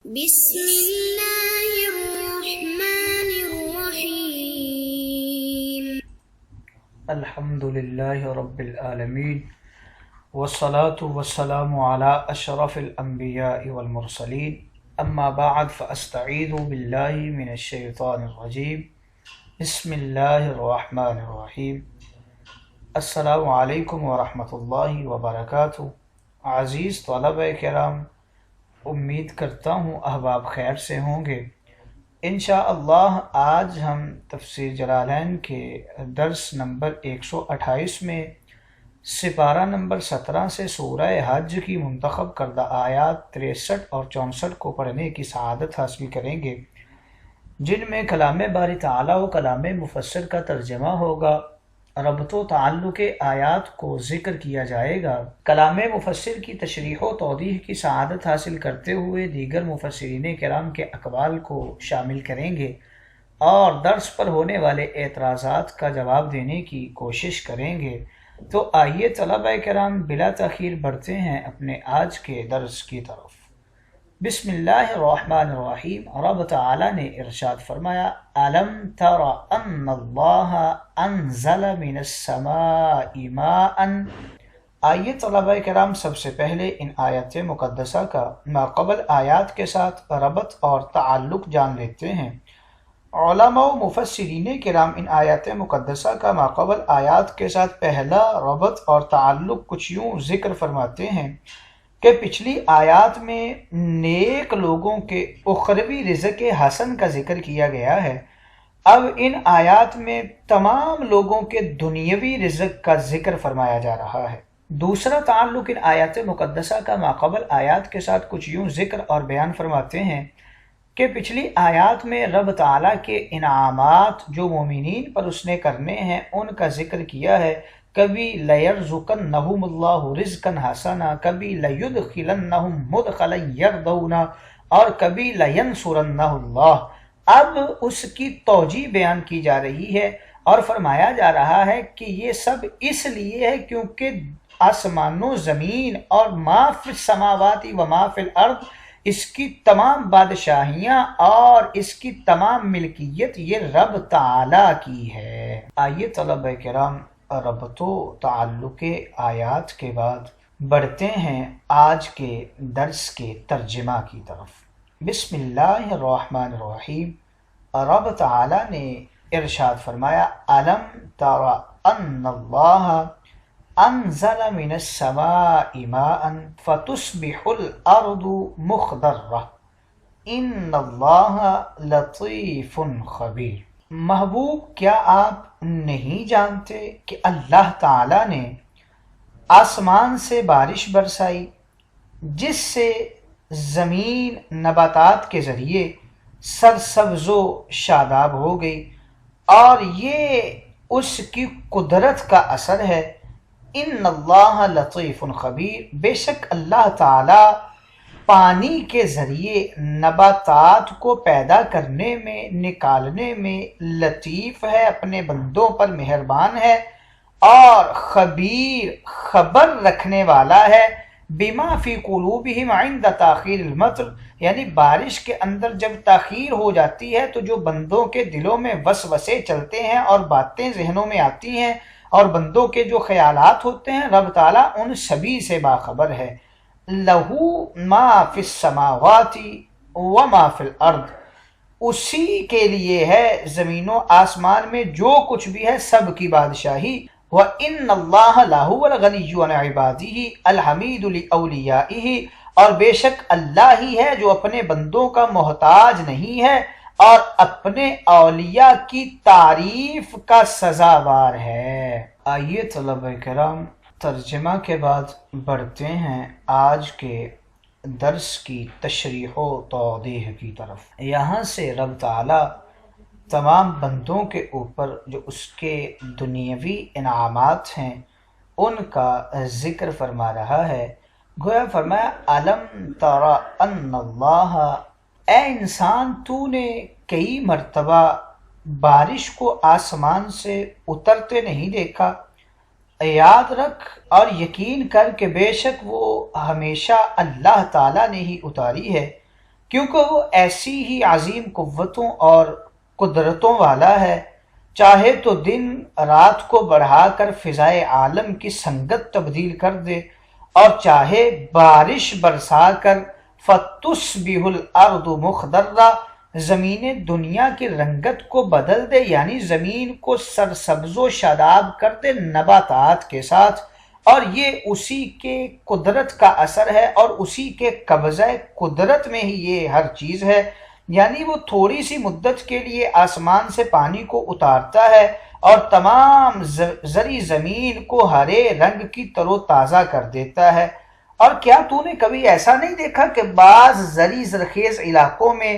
بسم اللہ الرحمن الرحیم الحمد للہ رب العالمین والصلاة والسلام علی اشرف الانبیاء والمرسلین اما بعد فاستعیذ باللہ من الشیطان الرجیم بسم اللہ الرحمن الرحیم السلام علیکم ورحمۃ اللہ وبرکاتہ۔ عزیز طلبہ کرام، امید کرتا ہوں احباب خیر سے ہوں گے۔ انشاءاللہ آج ہم تفسیر جلالین کے درس نمبر 128 میں سپارہ نمبر 17 سے سورہ حج کی منتخب کردہ آیات 63 اور 64 کو پڑھنے کی سعادت حاصل کریں گے، جن میں کلام باری تعالیٰ و کلام مفسر کا ترجمہ ہوگا، ربط و تعلق آیات کو ذکر کیا جائے گا، کلام مفسر کی تشریح و توضیح کی سعادت حاصل کرتے ہوئے دیگر مفسرین کرام کے اقوال کو شامل کریں گے، اور درس پر ہونے والے اعتراضات کا جواب دینے کی کوشش کریں گے۔ تو آئیے طلبہ کرام بلا تاخیر بڑھتے ہیں اپنے آج کے درس کی طرف۔ بسم اللہ الرحمن الرحیم۔ رب تعالی نے ارشاد فرمایا، الم تر ان اللہ انزل من السماء ماء۔ آئیے طلبہ کرام سب سے پہلے ان آیات مقدسہ کا ماقبل آیات کے ساتھ ربط اور تعلق جان لیتے ہیں۔ علماء و مفسرین کرام ان آیات مقدسہ کا ماقبل آیات کے ساتھ پہلا ربط اور تعلق کچھ یوں ذکر فرماتے ہیں کہ پچھلی آیات میں نیک لوگوں کے اخروی رزق حسن کا ذکر کیا گیا ہے، اب ان آیات میں تمام لوگوں کے دنیاوی رزق کا ذکر فرمایا جا رہا ہے۔ دوسرا تعلق ان آیات مقدسہ کا ماقبل آیات کے ساتھ کچھ یوں ذکر اور بیان فرماتے ہیں کہ پچھلی آیات میں رب تعالیٰ کے انعامات جو مومنین پر اس نے کرنے ہیں ان کا ذکر کیا ہے، کبھی لَيَرْزُقَنَّهُمُ اللَّهُ رِزْقًا حَسَنًا، کبھی لَيُدْخِلَنَّهُمْ مُدْخَلًا يَرْضَوْنَ، اور کبھی لَيَنْصُرَنَّهُ اللَّهُ۔ اب اس کی توجیہ بیان کی جا رہی ہے اور فرمایا جا رہا ہے کہ یہ سب اس لیے ہے کیونکہ آسمان و زمین اور ما فی السماوات و ما فی الارض، اس کی تمام بادشاہیاں اور اس کی تمام ملکیت یہ رب تعالیٰ کی ہے۔ آئیے طلبہ کرام ربط و تعلق آیات کے بعد بڑھتے ہیں آج کے درس کے ترجمہ کی طرف۔ بسم اللہ الرحمن الرحیم۔ رب تعالیٰ نے ارشاد فرمایا، الم تر ان اللہ انزل من السماء ماء فتصبح الارض مخضرہ ان اللہ لطیف خبیر۔ محبوب کیا آپ نہیں جانتے کہ اللہ تعالیٰ نے آسمان سے بارش برسائی جس سے زمین نباتات کے ذریعے سرسبز و شاداب ہو گئی، اور یہ اس کی قدرت کا اثر ہے۔ ان اللہ لطیف خبیر، بے شک اللہ تعالیٰ پانی کے ذریعے نباتات کو پیدا کرنے میں، نکالنے میں لطیف ہے، اپنے بندوں پر مہربان ہے، اور خبیر خبر رکھنے والا ہے، بما فی قلوبہم عند تاخیر المطر، یعنی بارش کے اندر جب تاخیر ہو جاتی ہے تو جو بندوں کے دلوں میں وسوسے چلتے ہیں اور باتیں ذہنوں میں آتی ہیں اور بندوں کے جو خیالات ہوتے ہیں، رب تعالیٰ ان سبھی سے باخبر ہے۔ لہو ما فی السماوات وما فی الارض، اسی کے لیے ہے زمین و آسمان میں جو کچھ بھی ہے سب کی بادشاہی۔ وَإِنَّ اللَّهَ لَهُوَ الْغَنِيُّ عَنْ عِبَادِهِ الْحَمِيدُ لِأَوْلِيَائِهِ، اور بے شک اللہ ہی ہے جو اپنے بندوں کا محتاج نہیں ہے اور اپنے اولیاء کی تعریف کا سزاوار ہے۔ آئیے طلبہ کرام ترجمہ کے بعد بڑھتے ہیں آج کے درس کی تشریح و توضیح کی طرف۔ یہاں سے رب تعالیٰ تمام بندوں کے اوپر جو اس کے دنیاوی انعامات ہیں ان کا ذکر فرما رہا ہے۔ گویا فرمایا، الم تر ان اللہ، اے انسان تو نے کئی مرتبہ بارش کو آسمان سے اترتے نہیں دیکھا؟ یاد رکھ اور یقین کر کہ بے شک وہ ہمیشہ اللہ تعالیٰ نے ہی اتاری ہے۔ کیونکہ وہ ایسی ہی عظیم قوتوں اور قدرتوں والا ہے، چاہے تو دن رات کو بڑھا کر فضائے عالم کی سنگت تبدیل کر دے، اور چاہے بارش برسا کر فتصبح الارض مخضرہ، زمین دنیا کی رنگت کو بدل دے، یعنی زمین کو سرسبز و شاداب کر دے نباتات کے ساتھ، اور یہ اسی کے قدرت کا اثر ہے اور اسی کے قبضہ قدرت میں ہی یہ ہر چیز ہے۔ یعنی وہ تھوڑی سی مدت کے لیے آسمان سے پانی کو اتارتا ہے اور تمام زرعی زمین کو ہرے رنگ کی تر و تازہ کر دیتا ہے۔ اور کیا تو نے کبھی ایسا نہیں دیکھا کہ بعض زرعی زرخیز علاقوں میں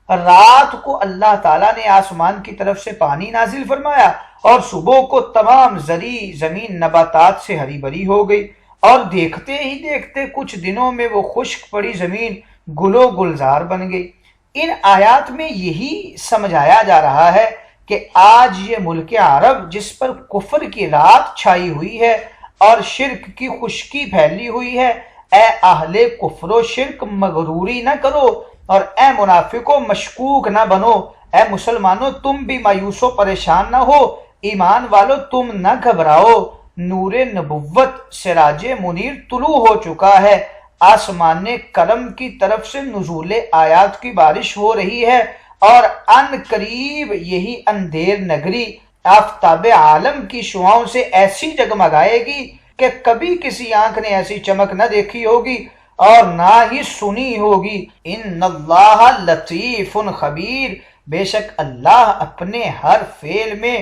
رات کو اللہ تعالیٰ نے آسمان کی طرف سے پانی نازل فرمایا اور صبح کو تمام زرعی زمین نباتات سے ہری بھری ہو گئی، اور دیکھتے ہی دیکھتے کچھ دنوں میں وہ خشک پڑی زمین گل و گلزار بن گئی۔ ان آیات میں یہی سمجھایا جا رہا ہے کہ آج یہ ملک عرب جس پر کفر کی رات چھائی ہوئی ہے اور شرک کی خشکی پھیلی ہوئی ہے، اے اہل کفر و شرک مغروری نہ کرو، اور اے منافقوں مشکوک نہ بنو، اے مسلمانوں تم بھی مایوس و پریشان نہ ہو، ایمان والو تم نہ گھبراؤ، نور نبوت سراج منیر طلوع ہو چکا ہے، آسمان کرم کی طرف سے نزول آیات کی بارش ہو رہی ہے، اور ان قریب یہی اندھیر نگری آفتاب عالم کی شعاؤں سے ایسی جگمگائے گی کہ کبھی کسی آنکھ نے ایسی چمک نہ دیکھی ہوگی اور نہ ہی سنی ہوگی۔ ان اللہ لطیف خبیر، بے شک اللہ اپنے ہر فعل میں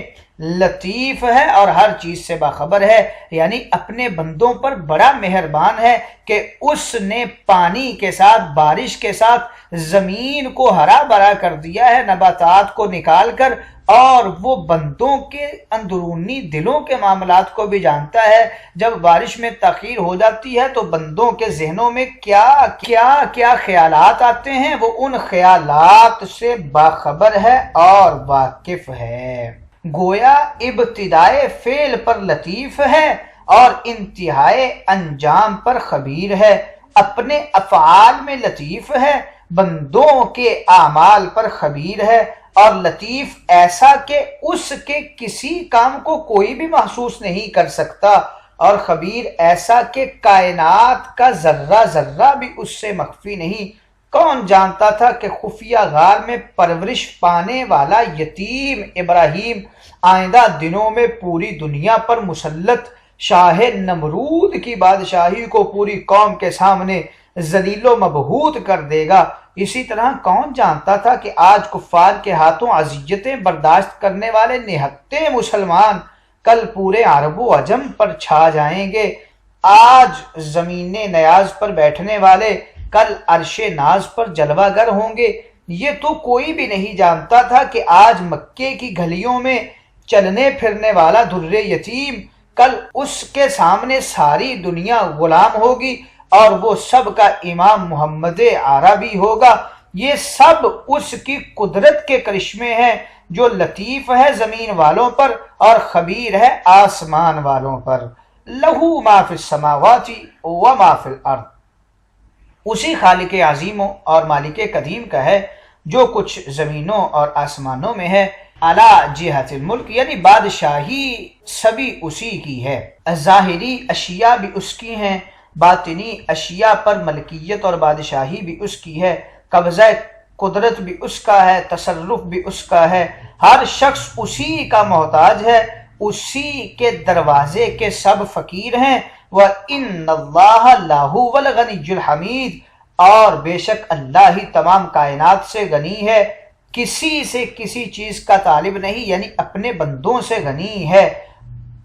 لطیف ہے اور ہر چیز سے باخبر ہے، یعنی اپنے بندوں پر بڑا مہربان ہے کہ اس نے پانی کے ساتھ، بارش کے ساتھ زمین کو ہرا بھرا کر دیا ہے نباتات کو نکال کر، اور وہ بندوں کے اندرونی دلوں کے معاملات کو بھی جانتا ہے۔ جب بارش میں تاخیر ہو جاتی ہے تو بندوں کے ذہنوں میں کیا خیالات آتے ہیں، وہ ان خیالات سے باخبر ہے اور واقف ہے۔ گویا ابتدائے فعل پر لطیف ہے اور انتہائے انجام پر خبیر ہے، اپنے افعال میں لطیف ہے، بندوں کے اعمال پر خبیر ہے، اور لطیف ایسا کہ اس کے کسی کام کو کوئی بھی محسوس نہیں کر سکتا، اور خبیر ایسا کہ کائنات کا ذرہ ذرہ بھی اس سے مخفی نہیں۔ کون جانتا تھا کہ خفیہ غار میں پرورش پانے والا یتیم ابراہیم آئندہ دنوں میں پوری دنیا پر مسلط شاہ نمرود کی بادشاہی کو پوری قوم کے سامنے ذلیل و مبہوت کر دے گا۔ اسی طرح کون جانتا تھا کہ آج کفار کے ہاتھوں اذیتیں برداشت کرنے والے نہتے مسلمان کل پورے عرب و عجم پر چھا جائیں گے، آج زمین نیاز پر بیٹھنے والے کل عرش ناز پر جلوہ گر ہوں گے۔ یہ تو کوئی بھی نہیں جانتا تھا کہ آج مکے کی گلیوں میں چلنے پھرنے والا در یتیم کل اس کے سامنے ساری دنیا غلام ہوگی اور وہ سب کا امام محمد عربی ہوگا۔ یہ سب اس کی قدرت کے کرشمے ہیں جو لطیف ہے زمین والوں پر اور خبیر ہے آسمان والوں پر۔ لہو ما فی السماوات و ما فی الارض، اسی خالق عظیم اور مالک قدیم کا ہے جو کچھ زمینوں اور آسمانوں میں ہے۔ اعلیٰ جہت الملک، یعنی بادشاہی سبھی اسی کی ہے، ظاہری اشیاء بھی اس کی ہیں، باطنی اشیاء پر ملکیت اور بادشاہی بھی اس کی ہے، قبضہ قدرت بھی اس کا ہے، تصرف بھی اس کا ہے، ہر شخص اسی کا محتاج ہے، اسی کے دروازے کے سب فقیر ہیں۔ وَإِنَّ اللَّهَ لَهُوَ الْغَنِيُّ الْحَمِيدُ، اور بے شک اللہ ہی تمام کائنات سے غنی ہے، کسی سے کسی چیز کا طالب نہیں، یعنی اپنے بندوں سے غنی ہے،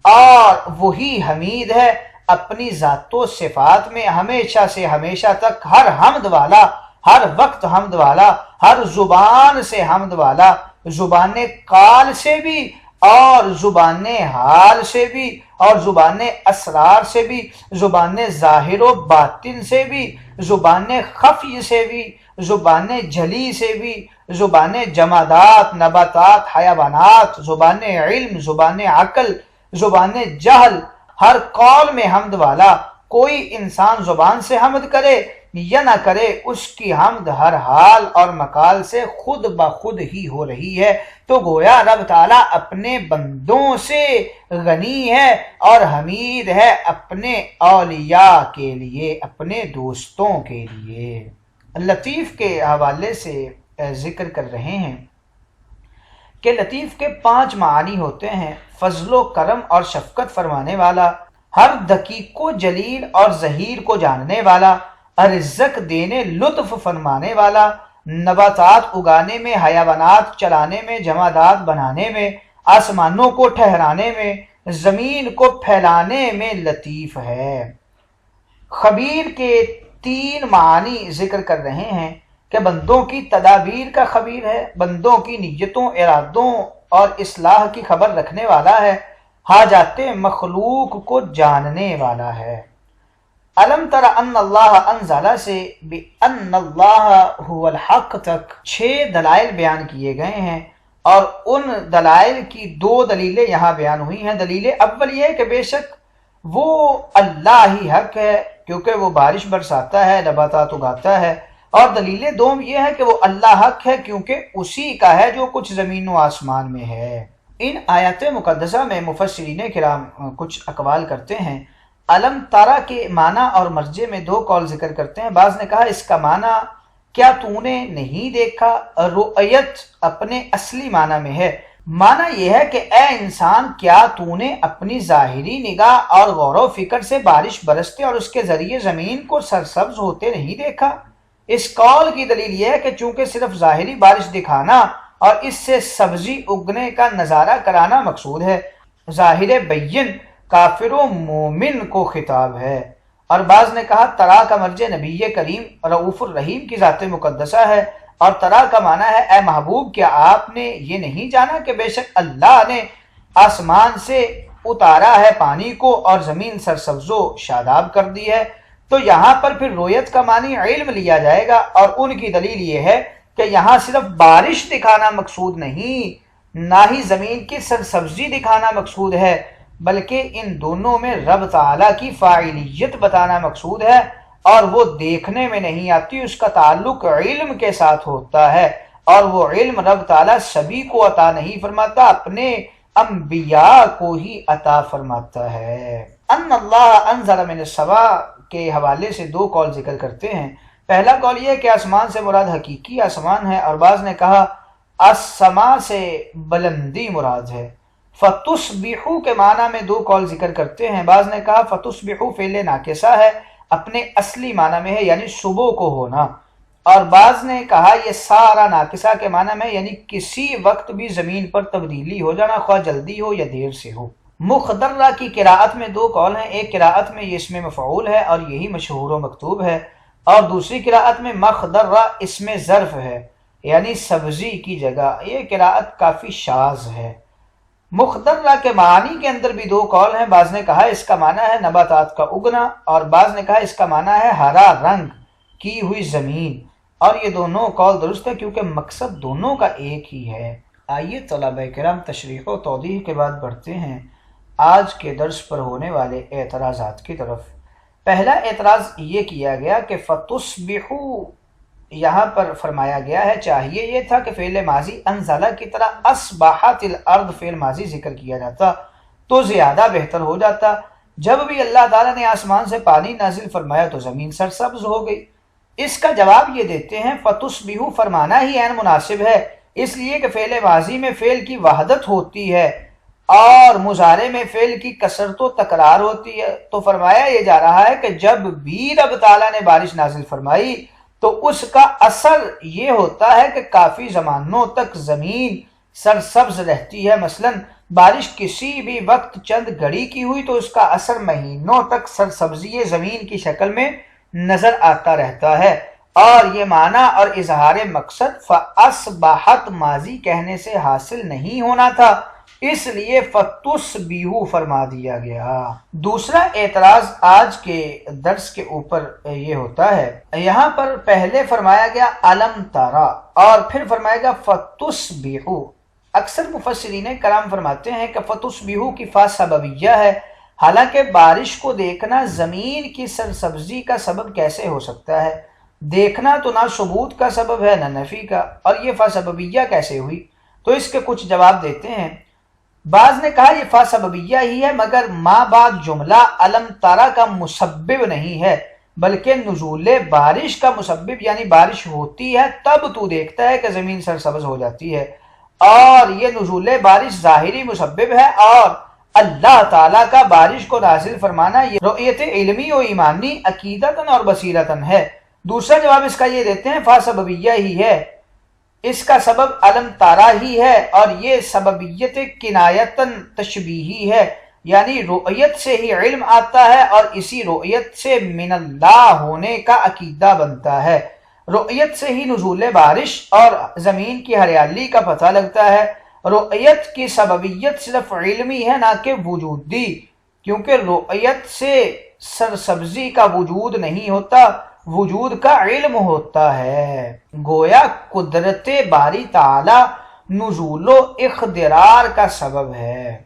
اور وہی حمید ہے، اپنی ذات و صفات میں ہمیشہ سے ہمیشہ تک ہر حمد والا، ہر وقت حمد والا، ہر زبان سے حمد والا، زبان قال سے بھی اور زبان حال سے بھی اور زبان اسرار سے بھی، زبان ظاہر و باطن سے بھی، زبان خفی سے بھی، زبان جلی سے بھی، زبان جمادات، نباتات، حیوانات، زبان علم، زبان عقل، زبان جہل، ہر قول میں حمد والا، کوئی انسان زبان سے حمد کرے یا نہ کرے، اس کی حمد ہر حال اور مقال سے خود بخود ہی ہو رہی ہے۔ تو گویا رب تعالیٰ اپنے بندوں سے غنی ہے اور حمید ہے اپنے اولیاء کے لیے، اپنے دوستوں کے لیے۔ لطیف کے حوالے سے ذکر کر رہے ہیں کہ لطیف کے 5 معانی ہوتے ہیں: فضل و کرم اور شفقت فرمانے والا، ہر دقیق کو جلیل اور ظہیر کو جاننے والا، رزق دینے لطف فرمانے والا، نباتات اگانے میں، حیوانات چلانے میں، جمادات بنانے میں، آسمانوں کو ٹھہرانے میں، زمین کو پھیلانے میں لطیف ہے۔ خبیر کے 3 معانی ذکر کر رہے ہیں کہ بندوں کی تدابیر کا خبیر ہے، بندوں کی نیتوں، ارادوں اور اصلاح کی خبر رکھنے والا ہے، حاجات مخلوق کو جاننے والا ہے۔ علم تر ان اللہ انزل سے بان اللہ هو الحق تک 6 دلائل بیان کیے گئے ہیں، اور ان دلائل کی 2 دلیلیں یہاں بیان ہوئی ہیں۔ دلیل اول یہ ہے کہ بے شک وہ اللہ ہی حق ہے، کیونکہ وہ بارش برساتا ہے، نباتات اگاتا ہے، اور دلیل دوم یہ ہے کہ وہ اللہ حق ہے کیونکہ اسی کا ہے جو کچھ زمین و آسمان میں ہے۔ ان آیات مقدسہ میں مفسرین کرام کچھ اقوال کرتے ہیں۔ علم تارا کے معنی اور مرجع میں 2 قول ذکر کرتے ہیں۔ بعض نے کہا اس کا معنی کیا تو نے نہیں دیکھا، رؤیت اپنے اصلی معنی میں ہے۔ معنی یہ ہے کہ اے انسان، کیا تو نے اپنی ظاہری نگاہ اور غور و فکر سے بارش برستے اور اس کے ذریعے زمین کو سرسبز ہوتے نہیں دیکھا؟ اس قول کی دلیل یہ ہے کہ چونکہ صرف ظاہری بارش دکھانا اور اس سے سبزی اگنے کا نظارہ کرانا مقصود ہے، ظاہر بین کافر و مومن کو خطاب ہے۔ اور بعض نے کہا ترا کا مرجع نبی کریم رؤوف الرحیم کی ذات مقدسہ ہے، اور ترا کا معنی ہے اے محبوب، کیا آپ نے یہ نہیں جانا کہ بے شک اللہ نے آسمان سے اتارا ہے پانی کو اور زمین سرسبز و شاداب کر دی ہے؟ تو یہاں پر پھر رویت کا معنی علم لیا جائے گا، اور ان کی دلیل یہ ہے کہ یہاں صرف بارش دکھانا مقصود نہیں، نہ ہی زمین کی سرسبزی دکھانا مقصود ہے، بلکہ ان دونوں میں رب تعالیٰ کی فاعلیت بتانا مقصود ہے، اور وہ دیکھنے میں نہیں آتی، اس کا تعلق علم کے ساتھ ہوتا ہے، اور وہ علم رب تعالیٰ سبھی کو عطا نہیں فرماتا، اپنے انبیاء کو ہی عطا فرماتا ہے۔ ان اللہ انزل من السماء کے حوالے سے 2 قول ذکر کرتے ہیں۔ پہلا قول یہ ہے کہ آسمان سے مراد حقیقی آسمان ہے، اور بعض نے کہا السماء سے بلندی مراد ہے۔ فتصبحوا کے معنی میں 2 قول ذکر کرتے ہیں۔ بعض نے کہا فتصبحوا فعل ناقصہ ہے، اپنے اصلی معنی میں ہے، یعنی صبح کو ہونا، اور بعض نے کہا یہ سارا ناقصہ کے معنی میں، یعنی کسی وقت بھی زمین پر تبدیلی ہو جانا، خواہ جلدی ہو یا دیر سے ہو۔ مخدرہ کی قراءت میں 2 قول ہیں۔ ایک قراءت میں یہ اسم مفعول ہے اور یہی مشہور و مکتوب ہے، اور دوسری قراءت میں مخدرہ اسم ظرف ہے، یعنی سبزی کی جگہ۔ یہ قراءت کافی شاذ ہے۔ مخدرہ کے معنی کے اندر بھی 2 قول ہیں۔ بعض نے کہا اس کا معنی ہے نباتات کا اگنا، اور بعض نے کہا اس کا معنی ہے ہرا رنگ کی ہوئی زمین، اور یہ دونوں قول درست ہے کیونکہ مقصد دونوں کا ایک ہی ہے۔ آئیے طلبہ کرام تشریح و توضیح کے بعد بڑھتے ہیں آج کے درس پر ہونے والے اعتراضات کی طرف۔ پہلا اعتراض یہ کیا گیا کہ فتصبحوا یہاں پر فرمایا گیا ہے، چاہیے یہ تھا کہ فعل ماضی انزلہ کی طرح اصبحت الارض فعل ماضی ذکر کیا جاتا تو زیادہ بہتر ہو جاتا۔ جب بھی اللہ تعالیٰ نے آسمان سے پانی نازل فرمایا تو زمین سرسبز ہو گئی۔ اس کا جواب یہ دیتے ہیں فتصبحوا فرمانا ہی عین مناسب ہے، اس لیے کہ فعل ماضی میں فعل کی وحدت ہوتی ہے اور مضارع میں فعل کی کثرت و تکرار ہوتی ہے۔ تو فرمایا یہ جا رہا ہے کہ جب بھی رب تعالیٰ نے بارش نازل فرمائی تو اس کا اثر یہ ہوتا ہے کہ کافی زمانوں تک زمین سرسبز رہتی ہے۔ مثلا بارش کسی بھی وقت چند گھڑی کی ہوئی تو اس کا اثر مہینوں تک سرسبزی زمین کی شکل میں نظر آتا رہتا ہے، اور یہ معنی اور اظہار مقصد فاصبحت ماضی کہنے سے حاصل نہیں ہونا تھا، اس لیے فتصبحوا فرما دیا گیا۔ دوسرا اعتراض آج کے درس کے اوپر یہ ہوتا ہے، یہاں پر پہلے فرمایا گیا علم ترا اور پھر فرمایا گیا فتصبحوا۔ اکثر مفسرین کرام فرماتے ہیں کہ فتصبحوا کی فا سببیہ ہے، حالانکہ بارش کو دیکھنا زمین کی سرسبزی کا سبب کیسے ہو سکتا ہے؟ دیکھنا تو نہ ثبوت کا سبب ہے نہ نفی کا، اور یہ فاسببیہ کیسے ہوئی؟ تو اس کے کچھ جواب دیتے ہیں۔ بعض نے کہا یہ فاسببیہ ہی ہے، مگر ما بعد جملہ علم تارا کا مسبب نہیں ہے، بلکہ نزول بارش کا مسبب، یعنی بارش ہوتی ہے تب تو دیکھتا ہے کہ زمین سرسبز ہو جاتی ہے، اور یہ نزول بارش ظاہری مسبب ہے، اور اللہ تعالیٰ کا بارش کو نازل فرمانا یہ رؤیت علمی و ایمانی عقیدتاً اور بصیرتاً ہے۔ دوسرا جواب اس کا یہ دیتے ہیں فاسببیہ ہی ہے، اس کا سبب علم تارا ہی ہے، اور یہ سببیت کنایتاً تشبیہی ہے، یعنی رؤیت سے ہی علم آتا ہے اور اسی رؤیت سے من اللہ ہونے کا عقیدہ بنتا ہے۔ رؤیت سے ہی نزول بارش اور زمین کی ہریالی کا پتہ لگتا ہے۔ رؤیت کی سببیت صرف علمی ہے نہ کہ وجودی، کیونکہ رؤیت سے سرسبزی کا وجود نہیں ہوتا، وجود کا علم ہوتا ہے۔ گویا قدرت باری تعالی نزول و اخدرار کا سبب ہے۔